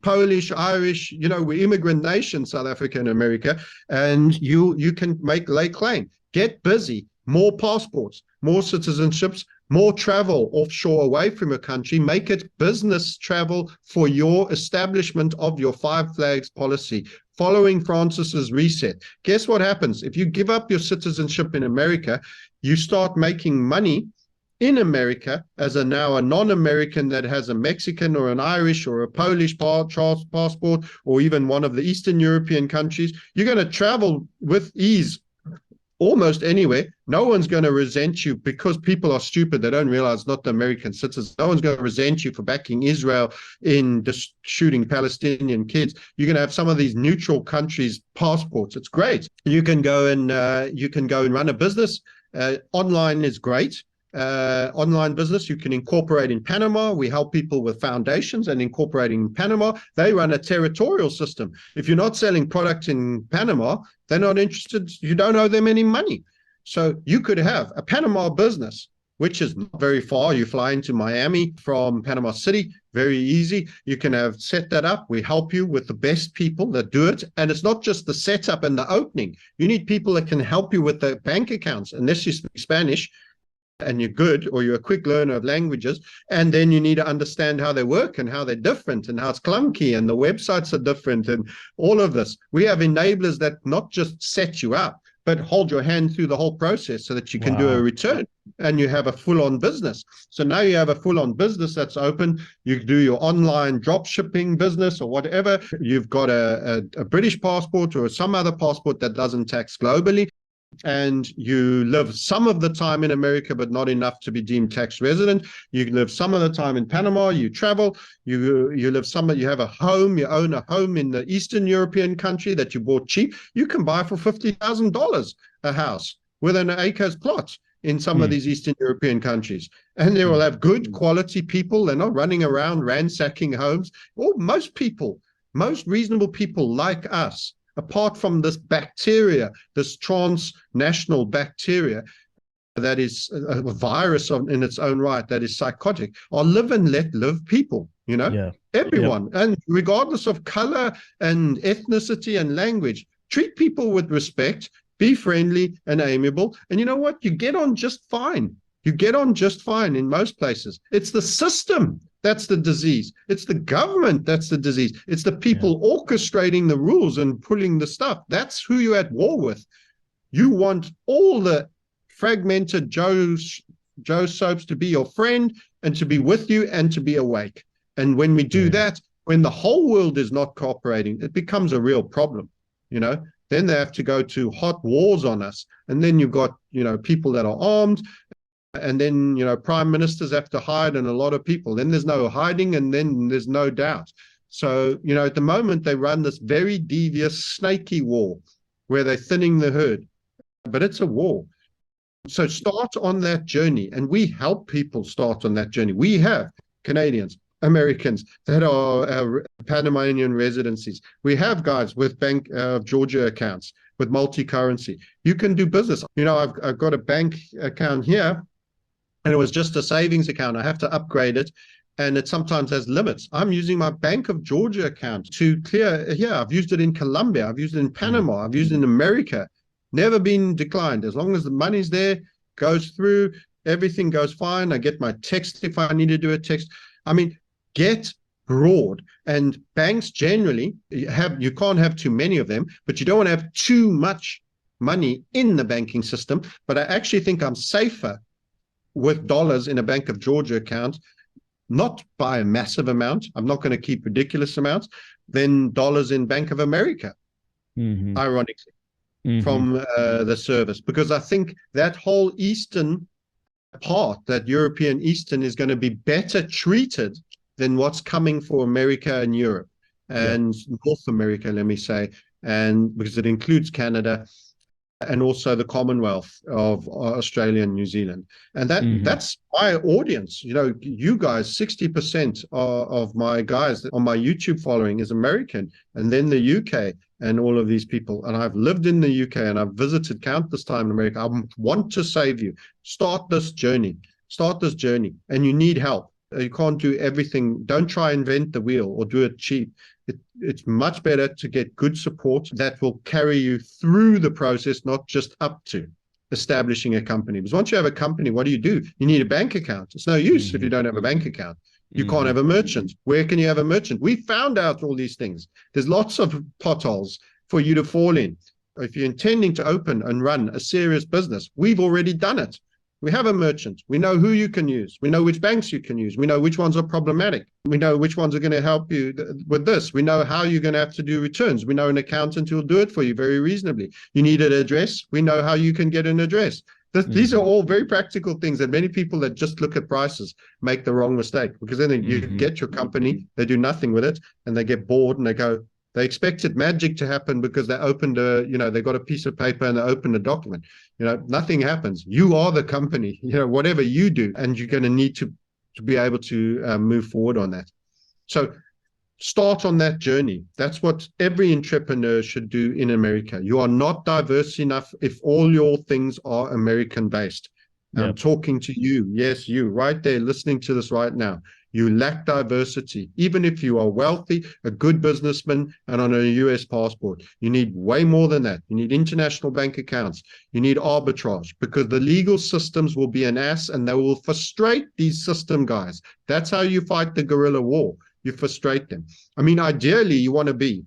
Polish, Irish, you know, we're immigrant nation, South Africa and America, and you can lay claim. Get busy, more passports, more citizenships, more travel offshore away from your country. Make it business travel for your establishment of your 5 flags policy. Following Francis's reset. Guess what happens? If you give up your citizenship in America, you start making money in America as now a non-American that has a Mexican or an Irish or a Polish passport, or even one of the Eastern European countries. You're going to travel with ease almost anywhere. No one's going to resent you because people are stupid. They don't realize not the American citizens. No one's going to resent you for backing Israel in just shooting Palestinian kids. You're going to have some of these neutral countries' passports. It's great. You can go and run a business. Online is great. Online business you can incorporate in Panama. We help people with foundations and incorporating in Panama. They run a territorial system. If you're not selling product in Panama, they're not interested. You don't owe them any money. So you could have a Panama business, which is not very far. You fly into Miami from Panama City, very easy. You can have set that up. We help you with the best people that do it. And it's not just the setup and the opening. You need people that can help you with the bank accounts. Unless you speak Spanish, and you're good, or you're a quick learner of languages, and then you need to understand how they work and how they're different and how it's clunky and the websites are different and all of this. We have enablers that not just set you up, but hold your hand through the whole process so that you can do a return and you have a full-on business. So now you have a full-on business that's open. You do your online drop shipping business or whatever. You've got a British passport or some other passport that doesn't tax globally. And you live some of the time in America, but not enough to be deemed tax resident. You live some of the time in Panama, you travel, you live you have a home, you own a home in the Eastern European country that you bought cheap. You can buy for $50,000 a house with an acres plot in some of these Eastern European countries. And they will have good quality people. They're not running around ransacking homes. Well, most reasonable people like us, apart from this bacteria, this transnational bacteria that is a virus in its own right, that is psychotic, are live and let live people, everyone. And regardless of color and ethnicity and language, treat people with respect, be friendly and amiable. And you know what? You get on just fine. You get on just fine in most places. It's the system that's the disease. It's the government that's the disease. It's the people orchestrating the rules and pulling the stuff. That's who you're at war with. You want all the fragmented Joe soaps to be your friend and to be with you and to be awake. And when we do that, when the whole world is not cooperating, it becomes a real problem, Then they have to go to hot wars on us. And then you've got, people that are armed. And then, prime ministers have to hide and a lot of people. Then there's no hiding and then there's no doubt. So, at the moment, they run this very devious, snaky war where they're thinning the herd. But it's a war. So start on that journey. And we help people start on that journey. We have Canadians, Americans that are Panamanian residencies. We have guys with Bank of Georgia accounts, with multi-currency. You can do business. I've got a bank account here. And it was just a savings account. I have to upgrade it, and it sometimes has limits. I'm using my Bank of Georgia account to clear here. I've used it in Colombia. I've used it in Panama. I've used it in America. Never been declined. As long as the money's there, goes through, everything goes fine. I get my text if I need to do a text. I mean, get broad. And banks generally you can't have too many of them, but you don't want to have too much money in the banking system. But I actually think I'm safer with dollars in a Bank of Georgia account, not by a massive amount. I'm not going to keep ridiculous amounts, than dollars in Bank of America, ironically, from the service. Because I think that whole Eastern part, that European Eastern, is going to be better treated than what's coming for America and Europe and North America, let me say, and because it includes Canada and also the Commonwealth of Australia and New Zealand. And that's my audience. You guys, 60% of my guys on my YouTube following is American, and then the UK and all of these people. And I've lived in the UK and I've visited countless times in America. I want to save you. Start this journey. And you need help. You can't do everything. Don't try and invent the wheel or do it cheap. It's much better to get good support that will carry you through the process, not just up to establishing a company. Because once you have a company, what do? You need a bank account. It's no use if you don't have a bank account. You can't have a merchant. Where can you have a merchant? We found out all these things. There's lots of potholes for you to fall in. If you're intending to open and run a serious business, we've already done it. We have a merchant. We know who you can use. We know which banks you can use. We know which ones are problematic. We know which ones are going to help you with this. We know how you're going to have to do returns. We know an accountant who will do it for you very reasonably. You need an address. We know how you can get an address. These are all very practical things that many people that just look at prices make the wrong mistake, because then you get your company, they do nothing with it, and they get bored and they expected magic to happen because they opened they got a piece of paper and they opened a document. Nothing happens. You are the company, whatever you do, and you're going to need to be able to move forward on that. So start on that journey. That's what every entrepreneur should do in America. You are not diverse enough if all your things are American based. I'm talking to you. Yes, you right there listening to this right now. You lack diversity. Even if you are wealthy, a good businessman, and on a US passport, you need way more than that. You need international bank accounts. You need arbitrage, because the legal systems will be an ass and they will frustrate these system guys. That's how you fight the guerrilla war. You frustrate them. I mean, ideally, you want to be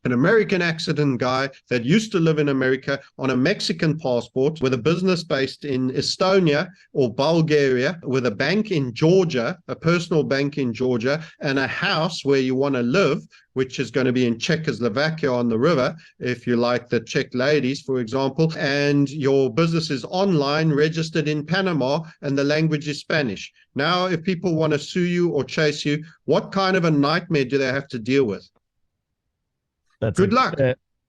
an American accident guy that used to live in America on a Mexican passport with a business based in Estonia or Bulgaria, with a bank in Georgia, a personal bank in Georgia, and a house where you want to live, which is going to be in Czechoslovakia on the river, if you like the Czech ladies, for example, and your business is online, registered in Panama, and the language is Spanish. Now, if people want to sue you or chase you, what kind of a nightmare do they have to deal with? Good luck.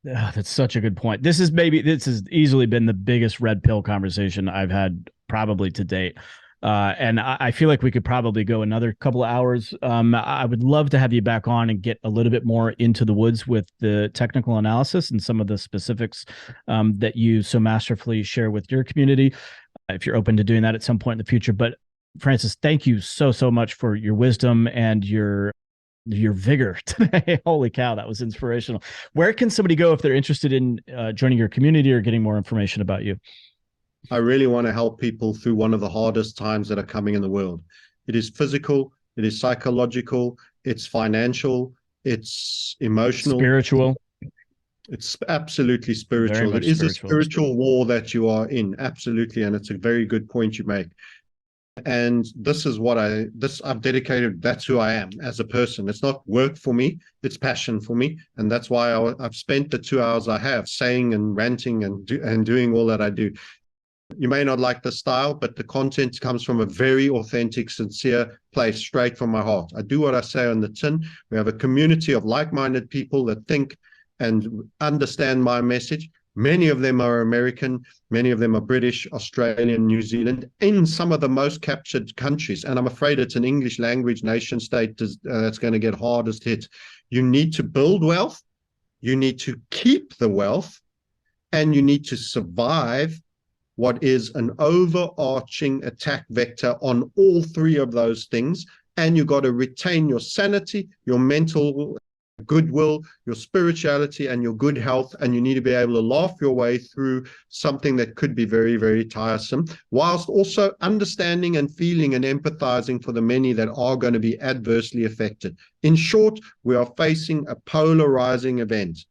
That's such a good point. This has easily been the biggest red pill conversation I've had probably to date. And I feel like we could probably go another couple of hours. I would love to have you back on and get a little bit more into the woods with the technical analysis and some of the specifics that you so masterfully share with your community, if you're open to doing that at some point in the future. But Francis, thank you so much for your wisdom and your vigor today. Holy cow, that was inspirational. Where can somebody go if they're interested in joining your community or getting more information about you? I really want to help people through one of the hardest times that are coming in the world. It is physical, it is psychological, it's financial, it's emotional, spiritual. It's absolutely spiritual. It is a spiritual war that you are in, absolutely, and it's a very good point you make. And this is what I've dedicated. That's who I am as a person. It's not work for me, it's passion for me. And that's why I've spent the 2 hours I have saying and ranting and doing all that I do. You may not like the style, but the content comes from a very authentic, sincere place, straight from my heart. I do what I say on the tin. We have a community of like-minded people that think and understand my message. Many of them are American, many of them are British, Australian, New Zealand, in some of the most captured countries. And I'm afraid it's an English language nation state that's going to get hardest hit. You need to build wealth, you need to keep the wealth, and you need to survive what is an overarching attack vector on all three of those things. And you got to retain your sanity, your mental goodwill, your spirituality, and your good health, and you need to be able to laugh your way through something that could be very, very tiresome, whilst also understanding and feeling and empathizing for the many that are going to be adversely affected. In short, we are facing a polarizing event.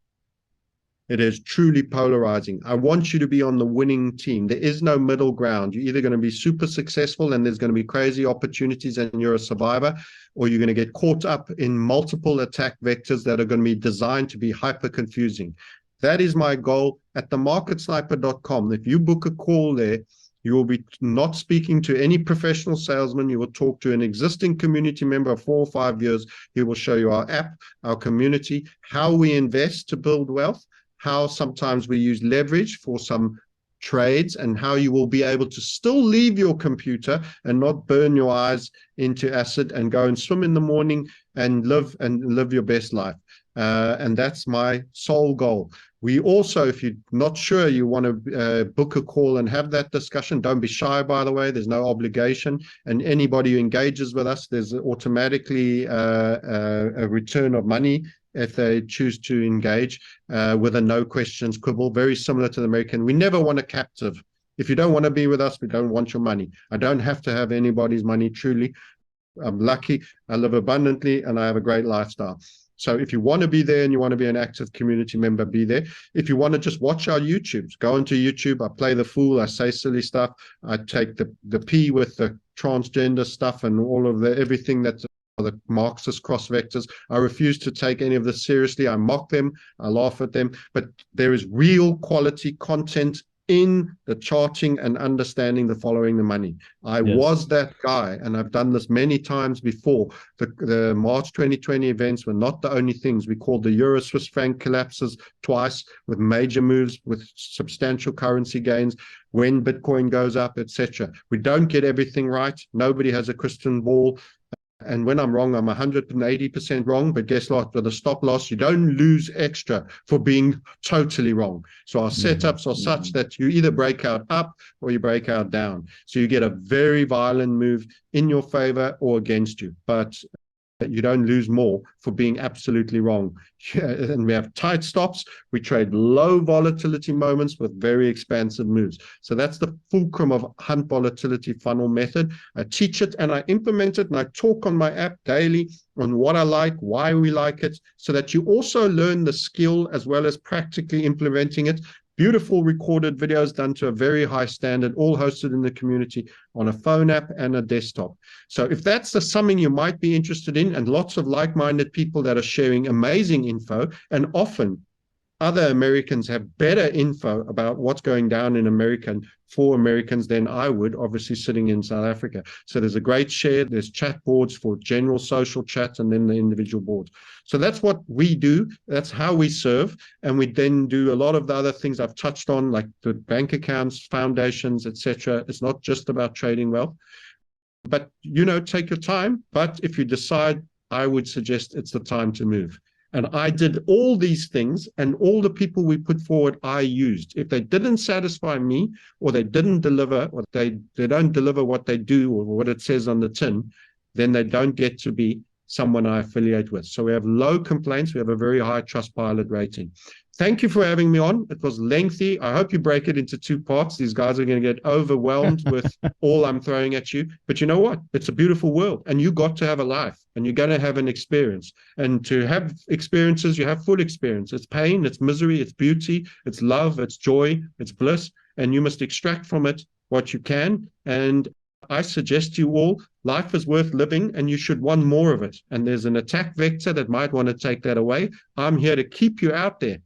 It is truly polarizing. I want you to be on the winning team. There is no middle ground. You're either going to be super successful and there's going to be crazy opportunities and you're a survivor, or you're going to get caught up in multiple attack vectors that are going to be designed to be hyper confusing. That is my goal at themarketsniper.com. If you book a call there, you will be not speaking to any professional salesman. You will talk to an existing community member of 4 or 5 years. He will show you our app, our community, how we invest to build wealth, how sometimes we use leverage for some trades, and how you will be able to still leave your computer and not burn your eyes into acid and go and swim in the morning and live your best life. And that's my sole goal. We also, if you're not sure you want to book a call and have that discussion, don't be shy, by the way. There's no obligation. And anybody who engages with us, there's automatically a return of money if they choose to engage with a no questions quibble, very similar to the American. We never want a captive. If you don't want to be with us, we don't want your money. I don't have to have anybody's money, truly. I'm lucky, I live abundantly, and I have a great lifestyle. So if you want to be there and you want to be an active community member, be there. If you want to just watch our YouTubes, go into YouTube. I play the fool, I say silly stuff. I take the P with the transgender stuff and all of everything that's the Marxist cross vectors. I refuse to take any of this seriously. I mock them, I laugh at them, but there is real quality content in the charting and understanding the following the money. I was that guy, and I've done this many times before. The March 2020 events were not the only things. We called the Euro Swiss franc collapses twice with major moves, with substantial currency gains, when Bitcoin goes up, etc. We don't get everything right. Nobody has a crystal ball. And when I'm wrong, I'm 180% wrong. But guess what? With a stop loss, you don't lose extra for being totally wrong. So our setups are such that you either break out up or you break out down. So you get a very violent move in your favor or against you. But you don't lose more for being absolutely wrong. And we have tight stops. We trade low volatility moments with very expansive moves. So that's the fulcrum of Hunt Volatility Funnel Method. I teach it and I implement it, and I talk on my app daily on what I like, why we like it, so that you also learn the skill as well as practically implementing it. Beautiful recorded videos done to a very high standard, all hosted in the community on a phone app and a desktop. So if that's something you might be interested in, and lots of like-minded people that are sharing amazing info, and often other Americans have better info about what's going down in America for Americans than I would, obviously sitting in South Africa. So there's a great share. There's chat boards for general social chats and then the individual boards. So that's what we do. That's how we serve. And we then do a lot of the other things I've touched on, like the bank accounts, foundations, etc. It's not just about trading wealth. But, take your time. But if you decide, I would suggest it's the time to move. And I did all these things, and all the people we put forward, I used. If they didn't satisfy me, or they didn't deliver, or they don't deliver what they do or what it says on the tin, then they don't get to be someone I affiliate with. So we have low complaints. We have a very high Trustpilot rating. Thank you for having me on. It was lengthy. I hope you break it into 2 parts. These guys are going to get overwhelmed with all I'm throwing at you. But you know what? It's a beautiful world, and you got to have a life, and you're going to have an experience. And to have experiences, you have full experience. It's pain, it's misery, it's beauty, it's love, it's joy, it's bliss, and you must extract from it what you can. And I suggest to you all, life is worth living, and you should want more of it. And there's an attack vector that might want to take that away. I'm here to keep you out there,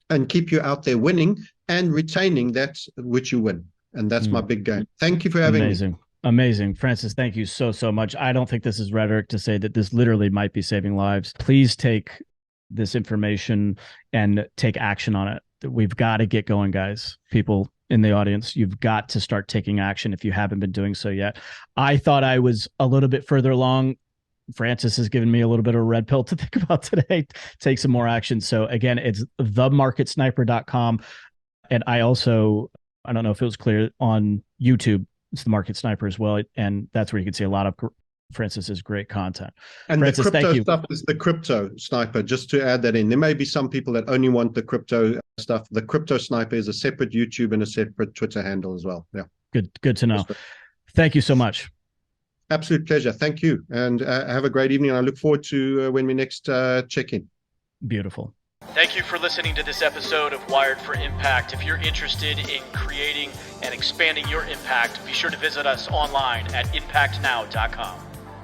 and keep you out there winning and retaining that which you win. And that's my big game. Thank you for having me. Amazing. Francis, thank you so much. I don't think this is rhetoric to say that this literally might be saving lives. Please take this information and take action on it. We've got to get going, guys. People in the audience, you've got to start taking action if you haven't been doing so yet. I thought I was a little bit further along. Francis has given me a little bit of a red pill to think about today. Take some more action. So again, it's themarketsniper.com. And I don't know if it was clear, on YouTube, it's the Market Sniper as well. And that's where you can see a lot of Francis's great content. And Francis, the crypto stuff is the Crypto Sniper, just to add that in. There may be some people that only want the crypto stuff. The Crypto Sniper is a separate YouTube and a separate Twitter handle as well. Yeah. Good to know. Thank you so much. Absolute pleasure. Thank you. And have a great evening. I look forward to when we next check in. Beautiful. Thank you for listening to this episode of Wired for Impact. If you're interested in creating and expanding your impact, be sure to visit us online at impactnow.com.